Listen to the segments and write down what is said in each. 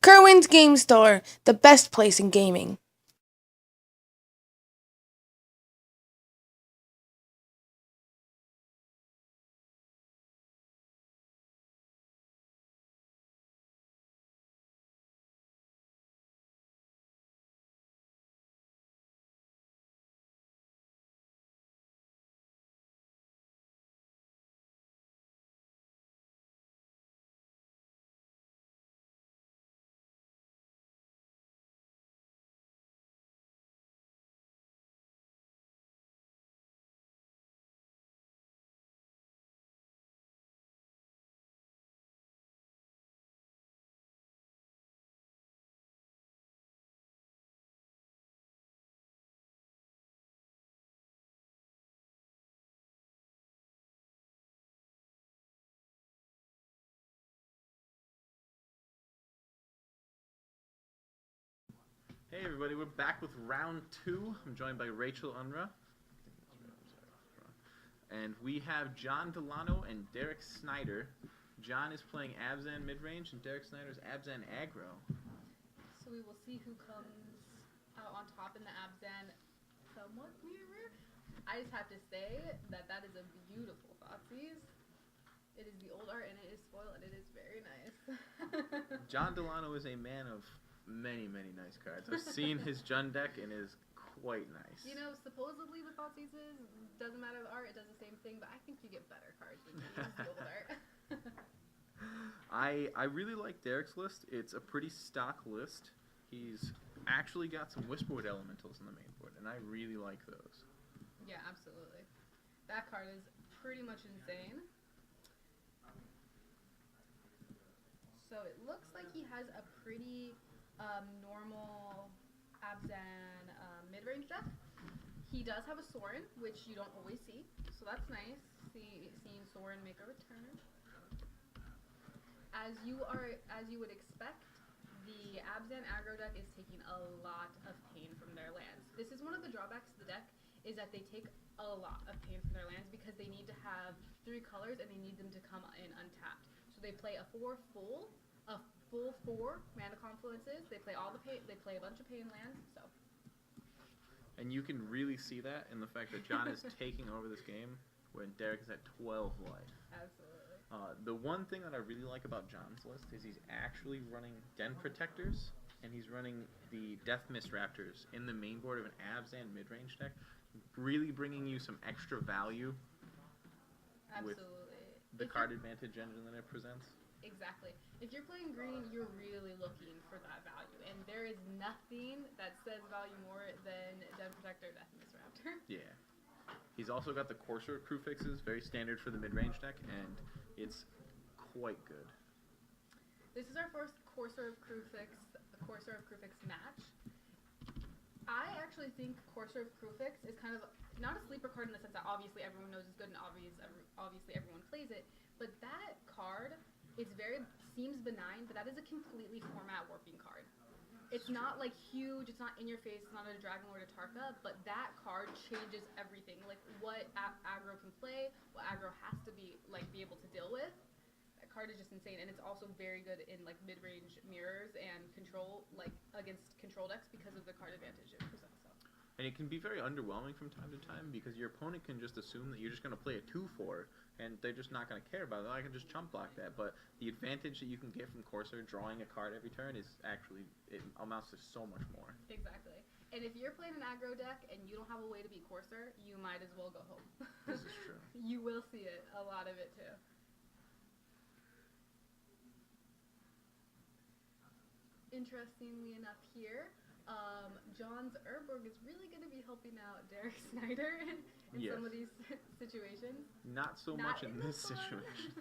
Kirwan's Game Store, the best place in gaming. Hey everybody, we're back with round 2. I'm joined by Rachel Unruh. And we have John Delano and Derek Snyder. John is playing Abzan mid-range and Derek Snyder is Abzan aggro. So we will see who comes out on top in the Abzan somewhat mirror. I just have to say that is a beautiful Thoughtseize. It is the old art and it is spoiled and it is very nice. John Delano is a man of many nice cards. I've seen his Jund deck and it is quite nice. You know, supposedly with Thoughtseizes, doesn't matter the art, it does the same thing, but I think you get better cards when you use the old art. I really like Derek's list. It's a pretty stock list. He's actually got some Whisperwood Elementals in the main board, and I really like those. Yeah, absolutely. That card is pretty much insane. So it looks like he has a pretty normal Abzan mid-range deck. He does have a Sorin, which you don't always see, so that's nice, seeing Sorin make a return. As you would expect, the Abzan aggro deck is taking a lot of pain from their lands. This is one of the drawbacks of the deck, is that they take a lot of pain from their lands because they need to have 3 colors and they need them to come in untapped. So they play a full 4 mana confluences. They play all the pain. They play a bunch of pain lands. So. And you can really see that in the fact that John is taking over this game when Derek is at 12 life. Absolutely. The one thing that I really like about John's list is he's actually running Den Protectors and he's running the Death Mist Raptors in the main board of an Abzan mid-range deck, really bringing you some extra value. Absolutely. With the card advantage engine that it presents. Exactly. If you're playing green, you're really looking for that value, and there is nothing that says value more than Den Protector, Death Mist Raptor. Yeah. He's also got the Courser Crew Fixes, very standard for the mid-range deck, and it's quite good. This is our first Courser of Crew Fix match. I actually think Courser of Crew Fix is kind of not a sleeper card in the sense that obviously everyone knows it's good and obviously everyone plays it, but that card seems benign, but that is a completely format warping card. It's not like huge, it's not in your face, it's not a Dragon Lord Atarka, but that card changes everything. Like what aggro can play, what aggro has to be able to deal with. That card is just insane, and it's also very good in like mid-range mirrors and control, like against control decks because of the card advantage it presents. And it can be very underwhelming from time to time because your opponent can just assume that you're just going to play a 2/4 and they're just not going to care about it. I can just chump block that. But the advantage that you can get from Courser drawing a card every turn is actually, it amounts to so much more. Exactly. And if you're playing an aggro deck and you don't have a way to beat Courser, you might as well go home. This is true. You will see it, a lot of it too. Interestingly enough here, John's Urborg is really going to be helping out Derek Snyder in some of these situations. Not so much in this situation.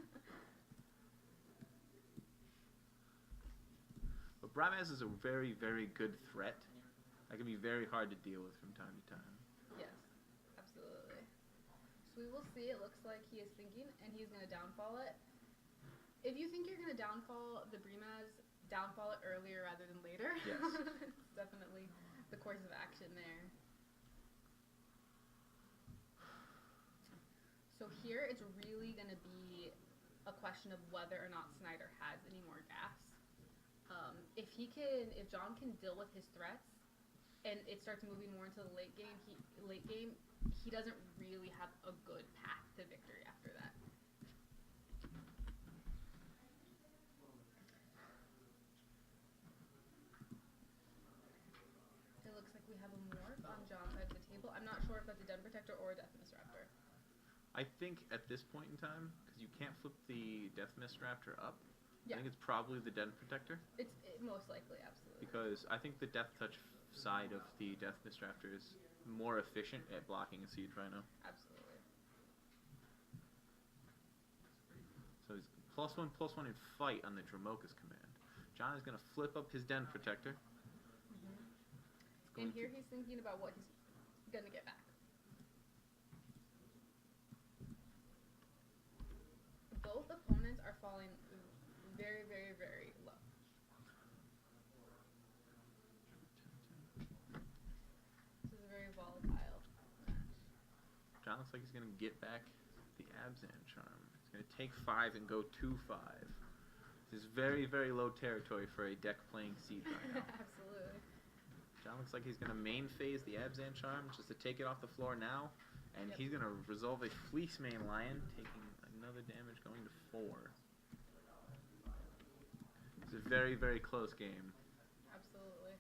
But Bramaz is a very good threat. That can be very hard to deal with from time to time. Yes, absolutely. So we will see. It looks like he is thinking, and he's going to downfall it. If you think you're going to downfall the Bramaz, downfall it earlier rather than later. Yes. It's definitely the course of action there. So here it's really going to be a question of whether or not Snyder has any more gas. If if John can deal with his threats, and it starts moving more into the late game, he doesn't really have a good path to victory after that. It looks like we have a morph on John's side of the table. I'm not sure if that's a Den Protector or a Death Mist Raptor. I think at this point in time, because you can't flip the Death Mist Raptor up, Yeah. I think it's probably the Den Protector. It's most likely, absolutely. Because I think the Death Touch side of the Death Mist Raptor is more efficient at blocking a Siege Rhino. Absolutely. So he's +1/+1 in fight on the Dramoka's command. John is going to flip up his Den Protector. And here he's thinking about what he's going to get back. Both opponents are falling very, very, very low. This is a very volatile match. John looks like he's going to get back the Abzan Charm. He's going to take 5 and go 2/5. This is very, very low territory for a deck playing Siege Rhino. Absolutely. John looks like he's going to main phase the Abzan Charm just to take it off the floor now. And he's going to resolve a Fleece Mane Lion, taking another damage going to 4. It's a very, very close game. Absolutely.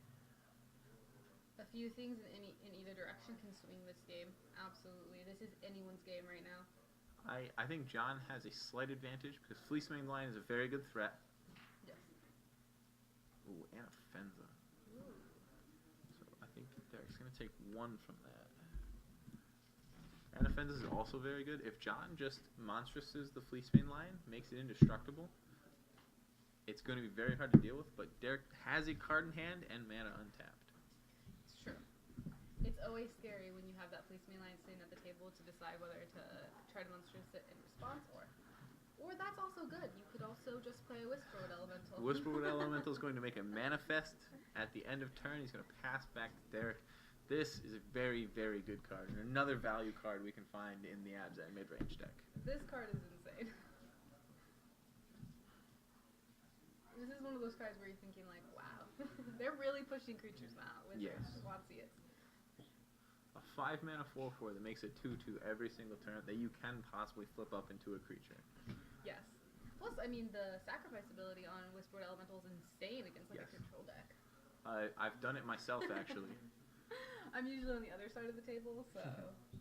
A few things in either direction can swing this game. Absolutely. This is anyone's game right now. I think John has a slight advantage because Fleece Mane Lion is a very good threat. Yes. Ooh, and a Fenza. Ooh. So I think Derek's going to take 1 from that. And a Fenza is also very good. If John just monstresses the Fleece Mane Lion, makes it indestructible, it's going to be very hard to deal with, but Derek has a card in hand and mana untapped. It's true. It's always scary when you have that Fleece Mane Lion sitting at the table to decide whether to try to monstrous it in response or that's also good. You could also just play a Whisperwood Elemental. Whisperwood Elemental is going to make a manifest at the end of turn. He's going to pass back to Derek. This is a very, very good card, and another value card we can find in the Abzan mid-range deck. This card is insane. This is one of those cards where you're thinking like, wow, they're really pushing creatures now with Watsius. A 5-mana 4/4 that makes it 2/2 every single turn that you can possibly flip up into a creature. Yes. Plus, I mean, the sacrifice ability on Whispered Elemental is insane against like a control deck. I've done it myself, actually. I'm usually on the other side of the table, so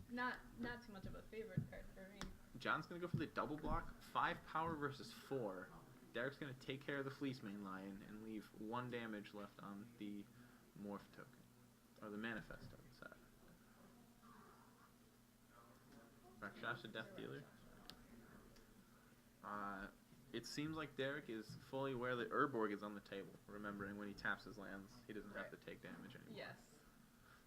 not too much of a favorite card for me. John's going to go for the double block. 5 power versus 4. Derek's going to take care of the Fleece Mane Lion and leave 1 damage left on the Morph token. Or the Manifest token side. Rakshash the Death Dealer. It seems like Derek is fully aware that Urborg is on the table, remembering when he taps his lands, he doesn't have to take damage anymore. Yes.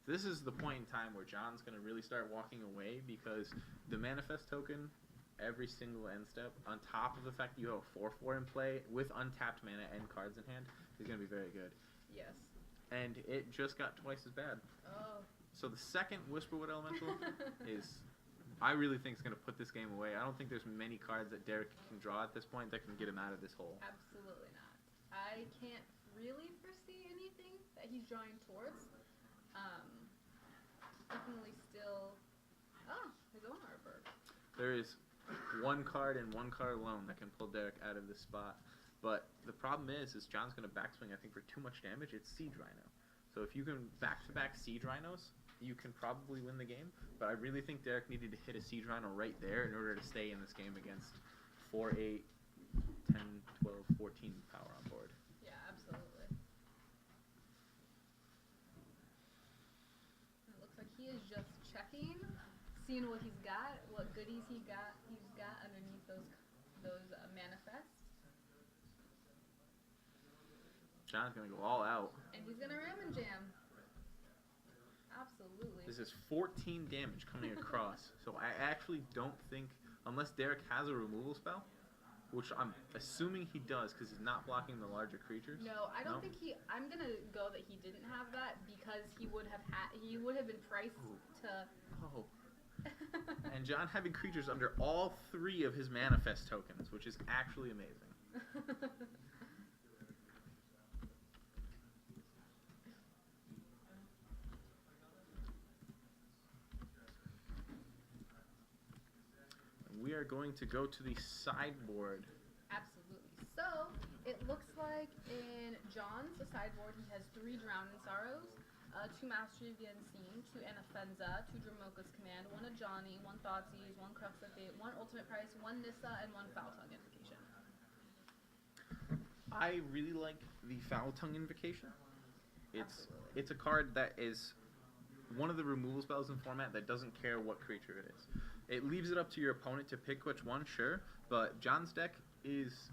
This is the point in time where John's going to really start walking away because the Manifest token, every single end step, on top of the fact that you have a 4/4 in play with untapped mana and cards in hand, is going to be very good. Yes. And it just got twice as bad. Oh. So the second Whisperwood Elemental is, I really think, is going to put this game away. I don't think there's many cards that Derek can draw at this point that can get him out of this hole. Absolutely not. I can't really foresee anything that he's drawing towards. Definitely still... Oh, his own artwork. There is 1 card and 1 card alone that can pull Derek out of this spot. But the problem is John's going to backswing, I think, for too much damage. It's Siege Rhino. So if you can back-to-back Siege Rhinos, you can probably win the game. But I really think Derek needed to hit a Siege Rhino right there in order to stay in this game against 4, 8, 10, 12, 14 power on board. Yeah, absolutely. It looks like he is just checking, seeing what he's got, what goodies he's got underneath those manifests. John's going to go all out. And he's going to ram and jam. Absolutely. This is 14 damage coming across. So I actually don't think, unless Derek has a removal spell, which I'm assuming he does because he's not blocking the larger creatures. No, I don't think he... I'm going to go that he didn't have that because he would have been priced to... Oh. And John having creatures under all 3 of his Manifest tokens, which is actually amazing. are going to go to the sideboard. Absolutely. So, it looks like in John's sideboard, he has 3 Drown in Sorrows, 2 Mastery of the Unseen, 2 Anafenza, 2 Dromoka's Command, 1 Ajani, 1 Thoughtseize, 1 Crux of Fate, 1 Ultimate Price, 1 Nissa, and 1 Foul Tongue Invocation. I really like the Foul Tongue Invocation. Absolutely. It's a card that is one of the removal spells in format that doesn't care what creature it is. It leaves it up to your opponent to pick which one, sure, but John's deck is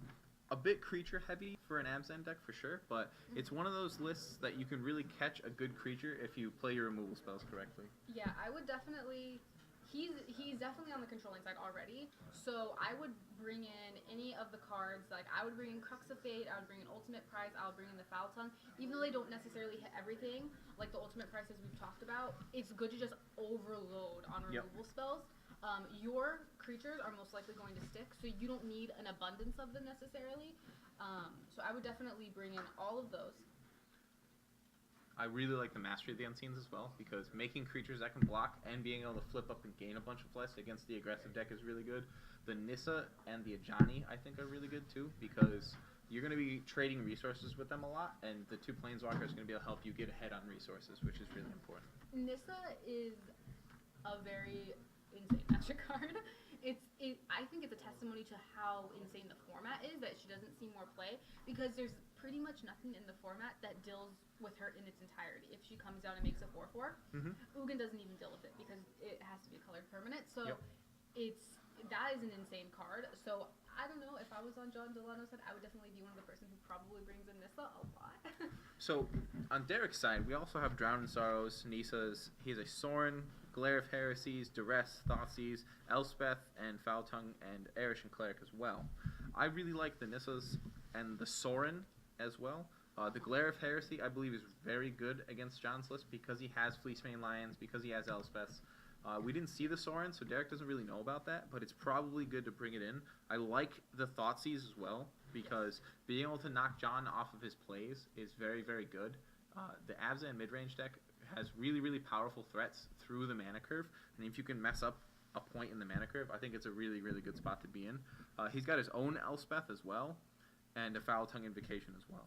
a bit creature heavy for an Abzan deck for sure, but it's one of those lists that you can really catch a good creature if you play your removal spells correctly. Yeah, I would definitely. He's definitely on the controlling side already, so I would bring in any of the cards. Like, I would bring in Crux of Fate, I would bring in Ultimate Price, I would bring in the Foul Tongue. Even though they don't necessarily hit everything, like the Ultimate Prices we've talked about, it's good to just overload on removal spells. Your creatures are most likely going to stick, so you don't need an abundance of them necessarily. So I would definitely bring in all of those. I really like the Mastery of the Unseens as well, because making creatures that can block and being able to flip up and gain a bunch of flesh against the aggressive deck is really good. The Nissa and the Ajani, I think, are really good too, because you're going to be trading resources with them a lot, and the 2 Planeswalkers are going to be able to help you get ahead on resources, which is really important. Nissa is a very insane magic card. I think it's a testimony to how insane the format is that she doesn't see more play, because there's pretty much nothing in the format that deals with her in its entirety. If she comes down and makes a 4/4, Ugin doesn't even deal with it because it has to be a colored permanent. So that is an insane card. So I don't know, if I was on John Delano's side, I would definitely be one of the person who probably brings in Nissa a lot. So on Derek's side, we also have Drown in Sorrows, Nissa's. He has a Sorin, Glare of Heresies, Duress, Thoughtseize, Elspeth, and Foul Tongue, and Erish and Cleric as well. I really like the Nissas and the Sorin as well. The Glare of Heresy, I believe, is very good against John's list because he has Fleecemane Lions, because he has Elspeths. We didn't see the Sorin, so Derek doesn't really know about that, but it's probably good to bring it in. I like the Thoughtseize as well, because being able to knock John off of his plays is very, very good. The Abzan mid-range deck has really, really powerful threats through the mana curve, and if you can mess up a point in the mana curve, I think it's a really, really good spot to be in. He's got his own Elspeth as well, and a Foul Tongue Invocation as well.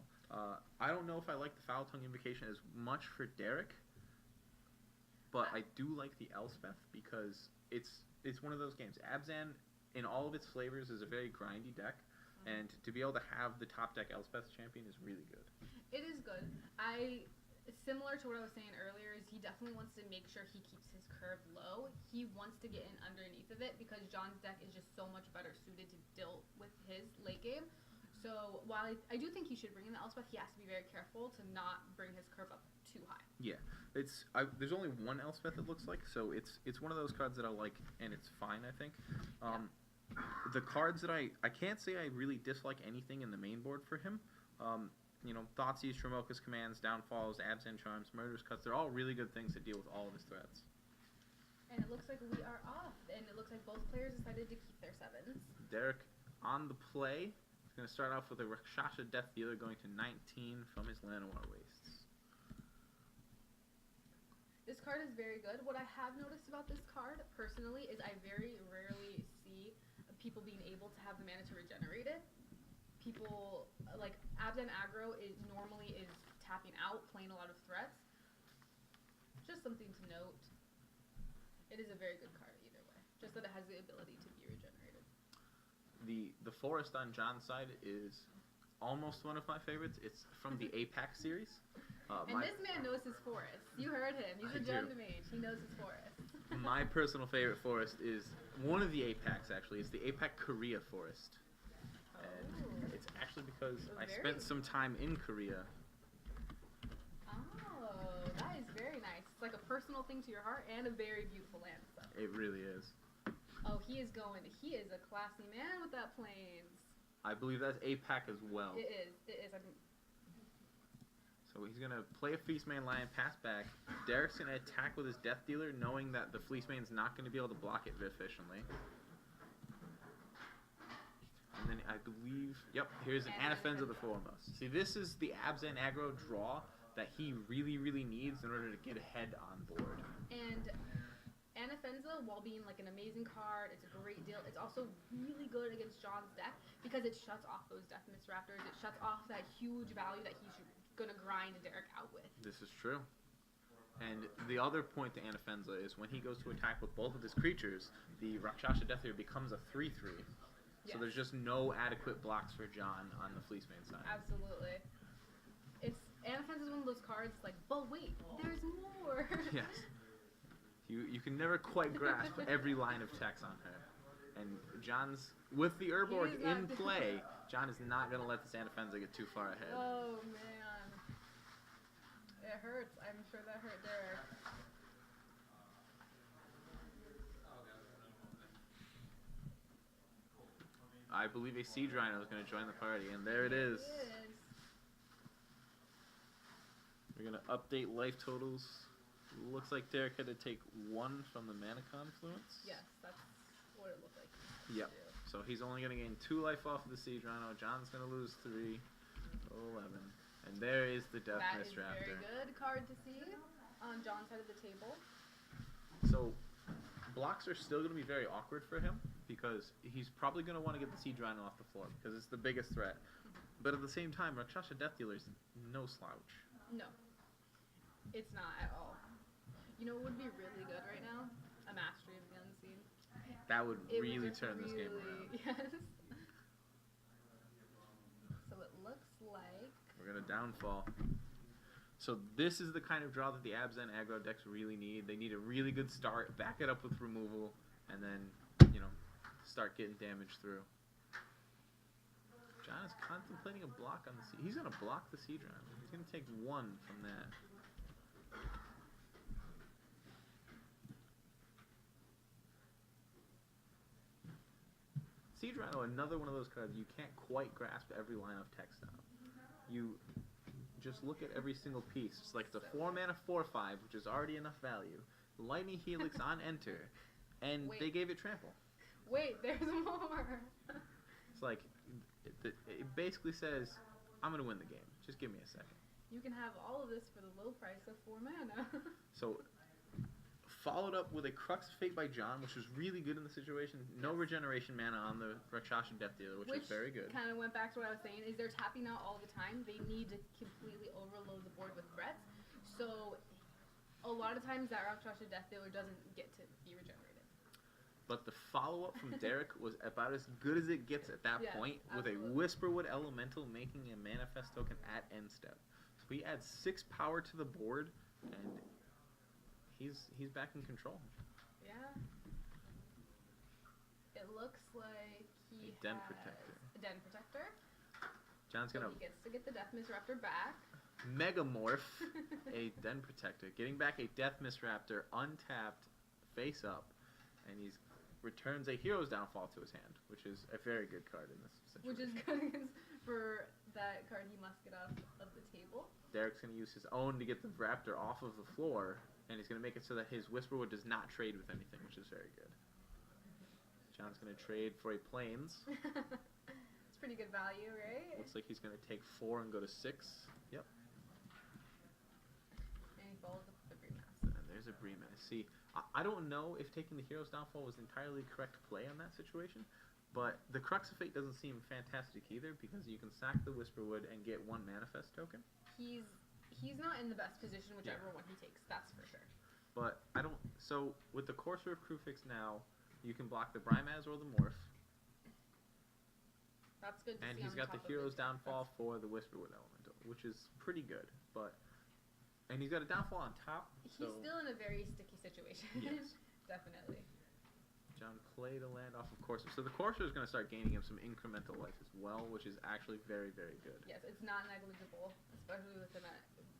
I don't know if I like the Foul Tongue Invocation as much for Derek, but I do like the Elspeth because it's one of those games. Abzan, in all of its flavors, is a very grindy deck, and to be able to have the top deck Elspeth champion is really good. It is good. Similar to what I was saying earlier, is he definitely wants to make sure he keeps his curve low. He wants to get in underneath of it because John's deck is just so much better suited to deal with his late game. So while I do think he should bring in the Elspeth, he has to be very careful to not bring his curve up too high. Yeah, there's only one Elspeth it looks like, so it's one of those cards that I like, and it's fine, I think. The cards that I can't say I really dislike anything in the main board for him. Thoughtseize, Tremoka's Commands, Downfalls, Abzan Charms, Murderous Cuts, they're all really good things to deal with all of his threats. And it looks like we are off, and it looks like both players decided to keep their 7s. Derek on the play is going to start off with a Rakshasa Death Dealer going to 19 from his Llanowar Wastes. This card is very good. What I have noticed about this card, personally, is I very rarely see people being able to have the mana to regenerate it. People, like, Abzan aggro normally is tapping out, playing a lot of threats. Just something to note. It is a very good card either way, just that it has the ability to be regenerated. The forest on John's side is almost one of my favorites. It's from the APAC series. And this man knows his forest. You heard him. He's a John Mage. He knows his forest. My personal favorite forest is one of the APACs, actually. It's the APAC Korea forest. And it's actually because I spent some time in Korea. Oh, that is very nice. It's like a personal thing to your heart and a very beautiful land. So. It really is. Oh, he is a classy man with that planes. I believe that's APAC as well. It is. So he's going to play a Fleecemane Lion, pass back. Derek's going to attack with his Death Dealer, knowing that the Fleecemane's not going to be able to block it efficiently. And then I believe, here's an Anafenza the Foremost. See, this is the Abzan aggro draw that he really, really needs in order to get ahead on board. And Anafenza, while being like an amazing card, it's a great deal. It's also really good against John's deck because it shuts off those Death Mist Raptors. It shuts off that huge value that he's gonna grind Derek out with. This is true. And the other point to Anafenza is when he goes to attack with both of his creatures, the Rakshasa Death Eater becomes a 3/3. So there's just no adequate blocks for John on the Fleeceman side. Absolutely. Anafenza is one of those cards like, but wait, there's more. Yes. You can never quite grasp every line of text on her. And John's, with the Urborg in play, John is not going to let this Anafenza get too far ahead. Oh, man. It hurts. I'm sure that hurt Derek. I believe a Siege Rhino is going to join the party, and there it is. We're going to update life totals. Looks like Derek had to take 1 from the Mana Confluence. Yes, that's what it looked like. Yep. So he's only going to gain 2 life off of the Siege Rhino. John's going to lose 3. 11. And there is the Death Mist Raptor. Very good card to see on John's side of the table. So blocks are still going to be very awkward for him because he's probably going to want to get the Siege Rhino off the floor because it's the biggest threat. But at the same time, Rakshasa Death Dealer is no slouch. No. It's not at all. You know what would be really good right now? A Mastery of the Unseen. That would really turn this game around. Yes. So it looks like... We're going to downfall. So this is the kind of draw that the Abs and aggro decks really need. They need a really good start, back it up with removal, and then, start getting damage through. John is contemplating a block on the Siege. He's going to block the Siege Rhino. He's going to take 1 from that. Siege Rhino, another one of those cards you can't quite grasp every line of text on. You just look at every single piece. It's like it's a 4-mana 4/5, which is already enough value. Lightning Helix on enter, and they gave it trample. Wait, there's more. It's like, it basically says, I'm going to win the game. Just give me a second. You can have all of this for the low price of 4 mana. So, followed up with a Crux of Fate by John, which was really good in the situation. No regeneration mana on the Rakshasa Death Dealer, which was very good. Kind of went back to what I was saying, is they're tapping out all the time. They need to completely overload the board with threats. So, a lot of times that Rakshasa Death Dealer doesn't get to be regenerated. But the follow-up from Derek was about as good as it gets at that point, with a Whisperwood Elemental making a Manifest token at end step. So he adds 6 power to the board, and he's back in control. Yeah. It looks like he Den has Protector. a Den Protector. John's gonna he gets to get the Death Mist Raptor back. Megamorph a Den Protector, getting back a Death Mist Raptor untapped, face up, and he's returns a Hero's Downfall to his hand, which is a very good card in this situation. Which is good for that card he must get off of the table. Derek's going to use his own to get the Raptor off of the floor, and he's going to make it so that his Whisperwood does not trade with anything, which is very good. John's going to trade for a Plains. It's pretty good value, right? Looks like he's going to take 4 and go to 6. Yep. And he follows up with the Breemass. And there's a Breemass. See, I don't know if taking the Hero's Downfall was entirely correct play on that situation, but the Crux of Fate doesn't seem fantastic either because you can sack the Whisperwood and get 1 Manifest token. He's not in the best position whichever one he takes, that's for sure. But I don't... So, with the Courser of Crewfix now, you can block the Brimaz or the Morph. That's good to and see. And he's got the Hero's Downfall for the Whisperwood Elemental, which is pretty good, but... And he's got a downfall on top. He's still in a very sticky situation. Yes. Definitely. John played a land off of Courser. So the Courser is going to start gaining him some incremental life as well, which is actually very, very good. Yes, it's not negligible, especially with him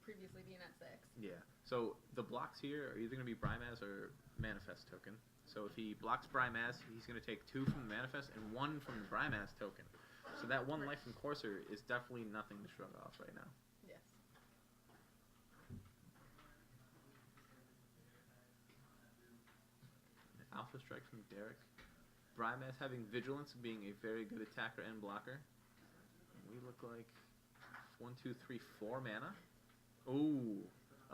previously being at 6. Yeah. So the blocks here are either going to be Brimaz or Manifest token. So if he blocks Brimaz, he's going to take 2 from the Manifest and 1 from the Brimaz token. So that 1 life from Courser is definitely nothing to shrug off right now. Yes. Alpha Strike from Derek. Brimaz having Vigilance, being a very good attacker and blocker. We look like 1, 2, 3, 4 mana. Ooh,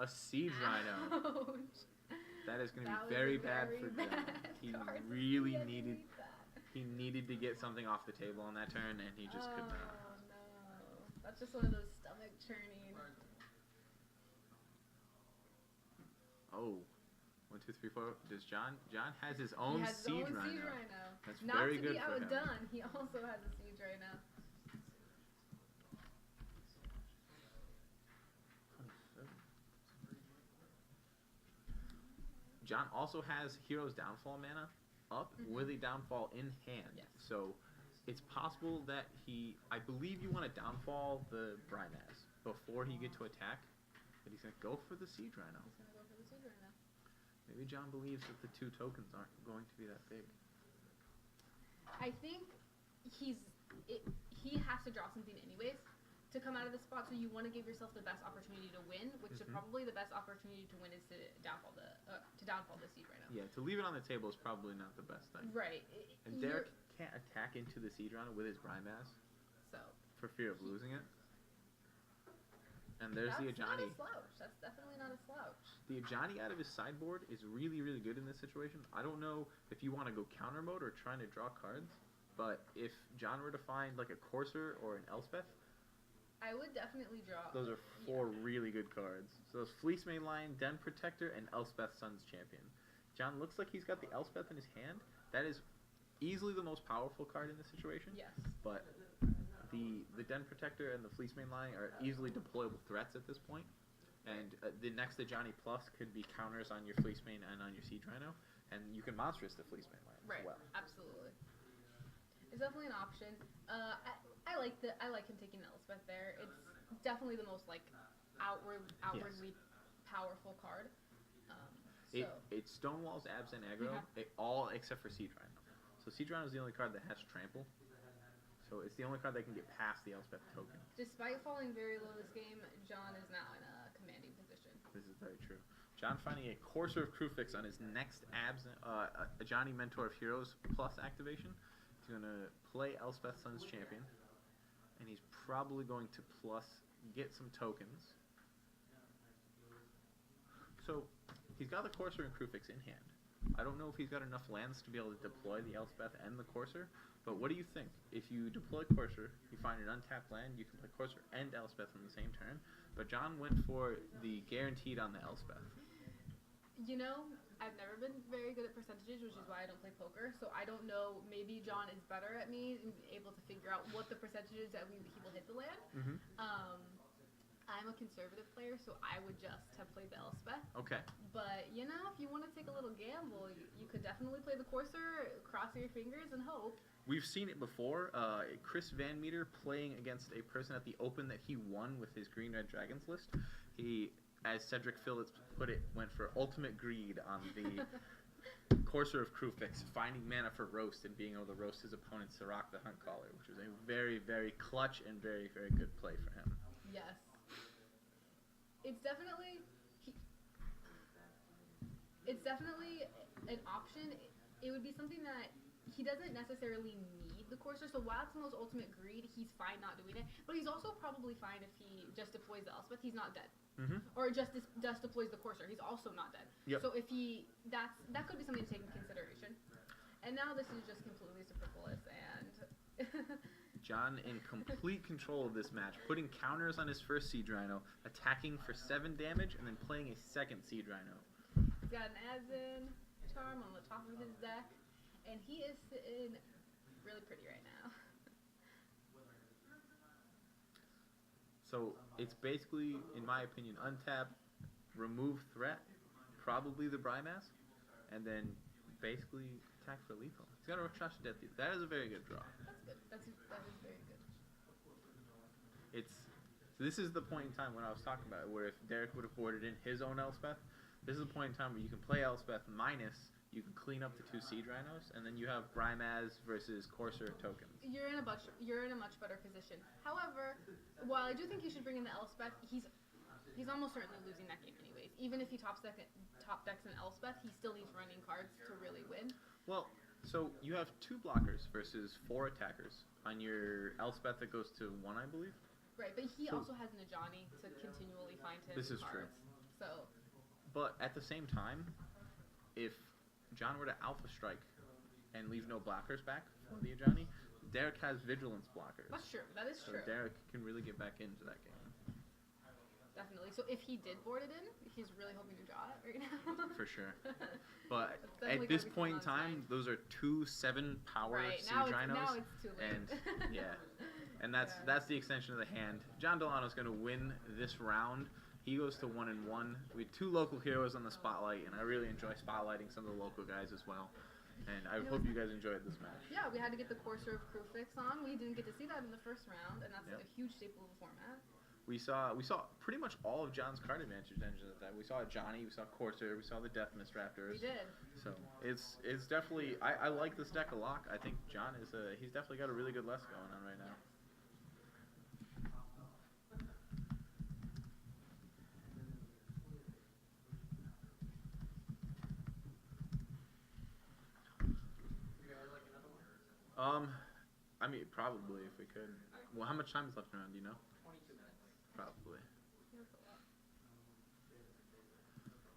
a Siege Rhino. That is going to That be was a very bad for very John. bad He card. really didn't needed need that. he needed to get something off the table on that turn, and he just could not. Oh no, that's just one of those stomach churning. Oh, 1, 2, 3, 4. Does John has his He own has his siege own right siege now. rhino. That's Not very to good be for him. outdone, he also has a siege rhino. John also has Hero's Downfall mana up with a downfall in hand. Yes. So it's possible that I believe you want to downfall the Brimaz before he get to attack, but he's going to go for the Siege Rhino. He's gonna go for the siege rhino. Maybe John believes that the 2 tokens aren't going to be that big. I think he has to draw something anyways to come out of this spot, so you want to give yourself the best opportunity to win, which is probably the best opportunity to win is to downfall the siege rhino. Yeah, to leave it on the table is probably not the best thing. Right. And Derek can't attack into the Siege Rhino with his Brimaz So for fear of losing it. And there's the Ajani. That's not a slouch. That's definitely not a slouch. The Ajani out of his sideboard is really, really good in this situation. I don't know if you want to go counter mode or trying to draw cards, but if John were to find like a Courser or an Elspeth, I would definitely draw. those are 4 really good cards. So those Fleece Mainline, Den Protector, and Elspeth Sun's Champion. John looks like he's got the Elspeth in his hand. That is easily the most powerful card in this situation. Yes. But the Den Protector and the Fleece Mainline are easily deployable threats at this point. And the next Ajani Plus could be counters on your Fleece Main and on your Siege Rhino. And you can monstrous the Fleece Mainline Right. as well. Absolutely. It's definitely an option. I like him taking the Elspeth there. It's definitely the most like outwardly powerful card. It stonewalls abs and aggro, all except for Siege Rhino. So Siege Rhino is the only card that has trample. So it's the only card that can get past the Elspeth token. Despite falling very low this game, John is now in a commanding position. This is very true. John finding a Courser of Crewfix on his next Ajani Mentor of Heroes plus activation. He's going to play Elspeth Sun's Champion. And he's probably going to plus get some tokens. So he's got the Courser and Crewfix in hand. I don't know if he's got enough lands to be able to deploy the Elspeth and the Courser, but what do you think? If you deploy Courser, you find an untapped land, you can play Courser and Elspeth on the same turn, but John went for the guaranteed on the Elspeth. You know, I've never been very good at percentages, which is why I don't play poker, so I don't know, maybe John is better at me and able to figure out what the percentage is that he will hit the land. I'm a conservative player, so I would just have played the Elspeth. Okay. But, you know, if you want to take a little gamble, you could definitely play the Courser, cross your fingers, and hope. We've seen it before. Chris Van Meter playing against a person at the Open that he won with his Green Red Dragons list. He, as Cedric Phillips put it, went for ultimate greed on the Courser of Crewfix, finding mana for roast and being able to roast his opponent Sirach the Hunt Caller, which was a very, very clutch and very, very good play for him. Yes. It's definitely an option. It would be something that he doesn't necessarily need the Courser. So while it's the most ultimate greed, he's fine not doing it. But he's also probably fine if he just deploys the Elspeth. He's not dead. Or just deploys the Courser. He's also not dead. Yep. So if that could be something to take into consideration. And now this is just completely superfluous and. John in complete control of this match, putting counters on his first Siege Rhino, attacking for 7 damage, and then playing a second Siege Rhino. He's got an Azin charm on the top of his deck, and he is sitting really pretty right now. So it's basically, in my opinion, untap, remove threat, probably the Brimaz, and then basically attack for lethal. He's got a Rakshasa Death Deal. That is a very good draw. That's good. That is very good. This is the point in time when I was talking about it, where if Derek would have boarded in his own Elspeth, this is the point in time where you can play Elspeth minus, you can clean up the 2 Siege Rhinos, and then you have Brimaz versus Courser tokens. You're in a much better position. However, while I do think you should bring in the Elspeth, he's almost certainly losing that game anyways. Even if he top decks an Elspeth, he still needs running cards to really win. Well, so you have 2 blockers versus 4 attackers on your Elspeth that goes to 1, I believe. Right, but he also has an Ajani to continually find him This is cards. true. So. But at the same time, if John were to Alpha Strike and leave no blockers back for the Ajani, Derek has Vigilance blockers. That's true. That is So true. Derek can really get back into that game. Definitely. So if he did board it in, he's really hoping to draw it right now. For sure. But It's definitely at this gotta be point in something on his time, mind. those are 2 7-power Right. Siege Now Rhinos. it's too late. And yeah, and that's Yeah. that's the extension of the hand. John Delano's going to win this round. He goes to 1-1. We had 2 local heroes on the spotlight, and I really enjoy spotlighting some of the local guys as well. And I hope you guys enjoyed this match. Yeah, we had to get the Corsair of Crewfix on. We didn't get to see that in the first round, and that's Yep. a huge staple of the format. We saw pretty much all of John's card advantage engines at that. We saw Johnny, we saw Corsair, we saw the Death Mist Raptors. We did. So it's definitely I like this deck a lot. I think John is he's definitely got a really good list going on right now. I mean probably if we could. Well, how much time is left around? Do you know? 22 minutes. Probably. That's a lot.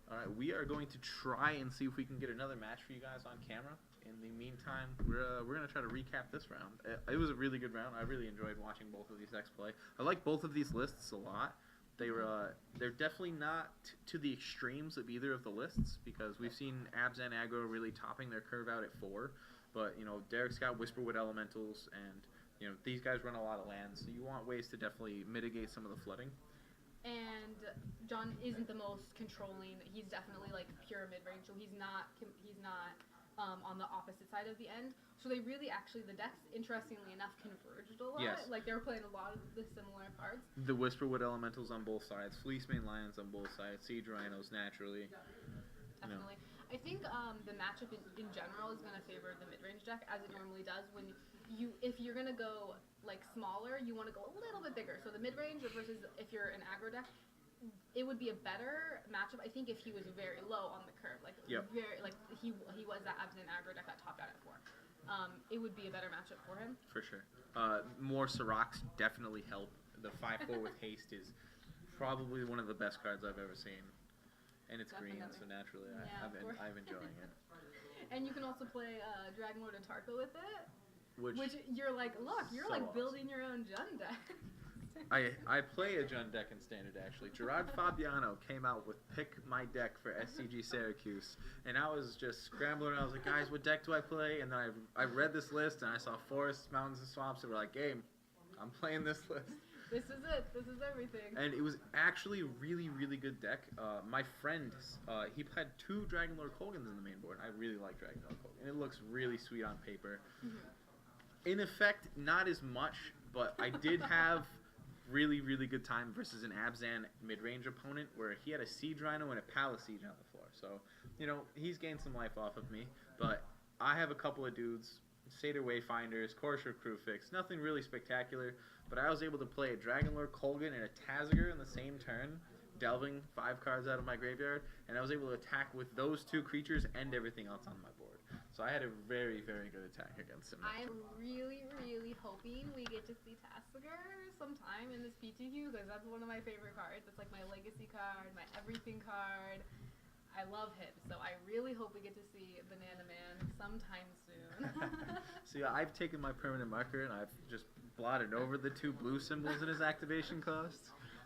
All right, we are going to try and see if we can get another match for you guys on camera. In the meantime, we're gonna try to recap this round. It was a really good round. I really enjoyed watching both of these decks play. I like both of these lists a lot. They're definitely not to the extremes of either of the lists because we've seen Abs and Aggro really topping their curve out at 4. But you know, Derek's got Whisperwood Elementals, and you know these guys run a lot of lands, so you want ways to definitely mitigate some of the flooding. And John isn't the most controlling. He's definitely like pure mid range, so he's not on the opposite side of the end. So they really actually the decks, interestingly enough, converged a lot. Yes. Like they were playing a lot of the similar cards. The Whisperwood Elementals on both sides, Fleecemane Lions on both sides, Siege Rhinos naturally. Definitely. I think the matchup in general is going to favor the mid-range deck as it normally does. If you're going to go like smaller, you want to go a little bit bigger. So the mid-range versus if you're an aggro deck, it would be a better matchup. I think if he was very low on the curve, like Yep. very like he was that Absent aggro deck that topped out at 4. It would be a better matchup for him. For sure. More Siracs definitely help. The 5/4 with haste is probably one of the best cards I've ever seen. And it's green, Definitely. so naturally Yeah, I'm enjoying it. And you can also play Dragon Lord and Tarko with it, Which which you're like, look, you're so like awesome. building your own Jun deck. I play a Jun deck in Standard actually. Gerard Fabiano came out with Pick My Deck for SCG Syracuse, and I was just scrambling. I was like, guys, what deck do I play? And then I read this list, and I saw Forests, Mountains, and Swamps, and we're like, game, I'm playing this list. This is it. This is everything. And it was actually a really, really good deck. My friend, he had 2 Dragon Lord Kolgans in the main board. I really like Dragon Lord Kolgan. And it looks really sweet on paper. Mm-hmm. In effect, not as much, but I did have really, really good time versus an Abzan mid-range opponent where he had a Siege Rhino and a Palace Siege on the floor. So, you know, he's gained some life off of me. But I have a couple of dudes, Satyr Wayfinders, Corsair Crewfix, nothing really spectacular. But I was able to play a Dragon Lord Kolgan and a Taziger in the same turn, delving 5 cards out of my graveyard, and I was able to attack with those 2 creatures and everything else on my board. So I had a very, very good attack against him. I am really, really hoping we get to see Tassiger sometime in this PTQ because that's one of my favorite cards. It's like my legacy card, my everything card. I love him, so I really hope we get to see Banana Man sometime soon. So yeah, I've taken my permanent marker and I've just blotted over the 2 blue symbols in his activation cost.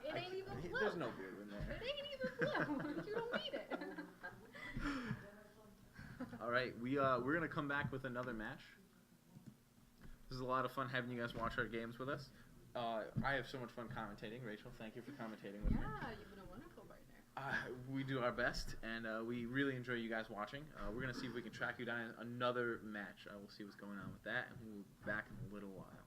It ain't even blue. There's no blue in there. It ain't even blue. You don't need it. All right, we're gonna come back with another match. This is a lot of fun having you guys watch our games with us. I have so much fun commentating. Rachel, thank you for commentating with me. Yeah, you've been a wonderful partner. We do our best, and we really enjoy you guys watching. We're gonna see if we can track you down in another match. We'll see what's going on with that, and we'll be back in a little while.